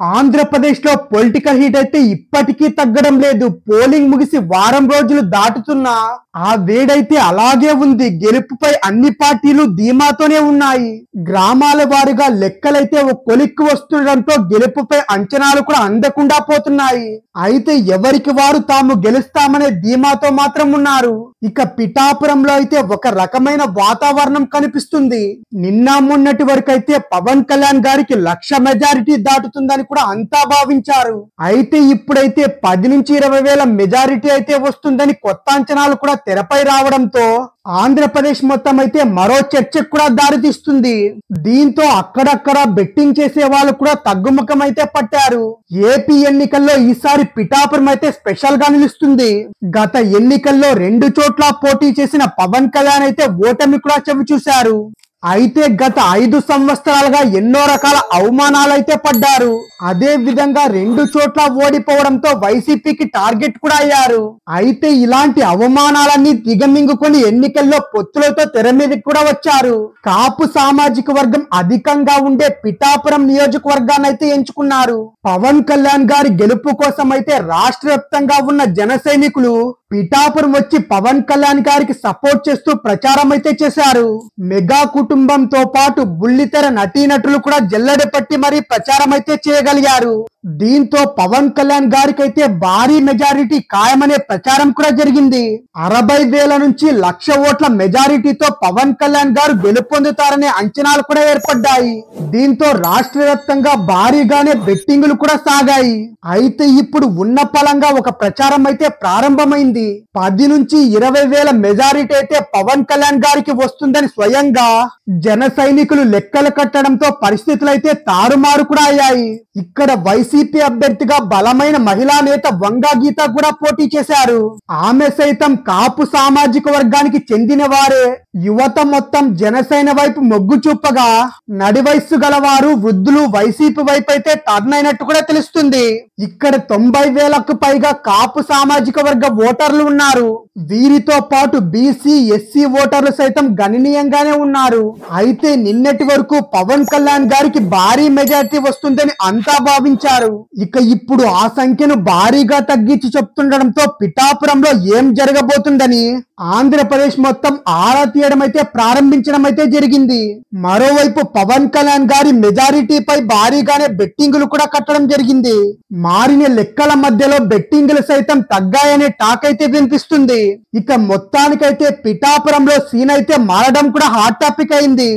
ఆంధ్రప్రదేశ్ లో political heat అయితే ఇప్పటికీ తగ్గడం లేదు. పోలింగ్ ముగిసి వారం రోజులు దాటుతున్నా ఆ వేడైతే అలాగే ఉంది. గెలుపుపై అన్ని పార్టీలు ధీమాతోనే ఉన్నాయి. గ్రామాల వారీగా లెక్కలైతే ఒక కొలిక్కి వస్తుండటంతో గెలుపుపై అంచనాలు కూడా అందకుండా పోతున్నాయి. అయితే ఎవరికి వారు తాము గెలుస్తామనే ధీమాతో మాత్రం ఉన్నారు. ఇక పిఠాపురంలో అయితే ఒక రకమైన వాతావరణం కనిపిస్తుంది. నిన్న మొన్నటి వరకు అయితే పవన్ కళ్యాణ్ గారికి 1,00,000 మెజారిటీ దాటుతుందని కూడా అంతా భావించారు. అయితే ఇప్పుడైతే 10 నుంచి 20 వేల మెజారిటీ అయితే వస్తుందని కొత్త అంచనాలు కూడా తెరపై రావడంతో ఆంధ్రప్రదేశ్ మొత్తం అయితే మరో చర్చకు కూడా దారితీస్తుంది. దీంతో అక్కడక్కడ బెట్టింగ్ చేసే వాళ్ళు కూడా తగ్గుముఖం అయితే పట్టారు. ఏపీ ఎన్నికల్లో ఈసారి పిఠాపురం అయితే స్పెషల్ గా నిలుస్తుంది. గత ఎన్నికల్లో 2 చోట్ల పోటీ చేసిన పవన్ కళ్యాణ్ అయితే ఓటమి కూడా చవి చూశారు. అయితే గత 5 సంవత్సరాలుగా ఎన్నో రకాల అవమానాలైతే పడ్డారు. అదే విధంగా 2 చోట్ల ఓడిపోవడంతో వైసీపీకి టార్గెట్ కూడా అయ్యారు. అయితే ఇలాంటి అవమానాలన్నీ దిగమింగుకొని ఎన్నికల్లో పొత్తులతో తెర మీదకి కూడా వచ్చారు. కాపు సామాజిక వర్గం అధికంగా ఉండే పిఠాపురం నియోజకవర్గాన్ని అయితే ఎంచుకున్నారు. పవన్ కళ్యాణ్ గారి గెలుపు కోసం అయితే రాష్ట్ర వ్యాప్తంగా ఉన్న జన సైనికులు పిఠాపురం వచ్చి పవన్ కళ్యాణ్ గారికి సపోర్ట్ చేస్తూ ప్రచారం అయితే చేశారు. మెగా కుటుంబంతో పాటు బుల్లితెర నటీనటులు కూడా జల్లెడ పట్టి మరీ ప్రచారం అయితే చేయగలిగారు. దీంతో పవన్ కళ్యాణ్ గారికి అయితే భారీ మెజారిటీ ఖాయమనే ప్రచారం కూడా జరిగింది. 60,000 నుంచి 1,00,000 ఓట్ల మెజారిటీతో పవన్ కళ్యాణ్ గారు గెలుపొందుతారనే అంచనాలు కూడా ఏర్పడ్డాయి. దీంతో రాష్ట్ర వ్యాప్తంగా భారీగానే బెట్టింగులు కూడా సాగాయి. అయితే ఇప్పుడు ఉన్న పలంగా ఒక ప్రచారం అయితే ప్రారంభమైంది. 10 నుంచి 20 వేల మెజారిటీ అయితే పవన్ కళ్యాణ్ గారికి వస్తుందని స్వయంగా జన సైనికులు లెక్కలు కట్టడంతో పరిస్థితులు అయితే తారుమారు కూడా అయ్యాయి. ఇక్కడ వైసీపీ అభ్యర్థిగా బలమైన మహిళా నేత వంగా గీత కూడా పోటీ చేశారు. ఆమె సైతం కాపు సామాజిక వర్గానికి చెందిన వారే. యువత మొత్తం జనసేన వైపు మొగ్గు చూపగా నడి వయస్సు గలవారు వృద్ధులు వైసీపీ వైపు అయితే టర్న్ అయినట్టు కూడా తెలుస్తుంది. ఇక్కడ 90,000కు పైగా కాపు సామాజిక వర్గ ఓటర్లు ఉన్నారు. వీరితో పాటు బీసీ ఎస్సీ ఓటర్లు సైతం గణనీయంగానే ఉన్నారు. అయితే నిన్నటి వరకు పవన్ కళ్యాణ్ గారికి భారీ మెజారిటీ వస్తుందని అంతా భావించారు. ఇక ఇప్పుడు ఆ సంఖ్యను భారీగా తగ్గించి చెప్తుండడంతో పిఠాపురంలో ఏం జరగబోతుందని ఆంధ్రప్రదేశ్ మొత్తం ఆరా తీయడం అయితే ప్రారంభించడం అయితే జరిగింది. మరోవైపు పవన్ కళ్యాణ్ గారి మెజారిటీపై భారీగానే బెట్టింగులు కూడా కట్టడం జరిగింది. మారిన లెక్కల మధ్యలో బెట్టింగులు సైతం తగ్గాయనే టాక్ అయితే వినిపిస్తుంది. ఇక మొత్తానికైతే పిఠాపురంలో సీన్ అయితే మారడం కూడా హాట్ టాపిక్ అయింది.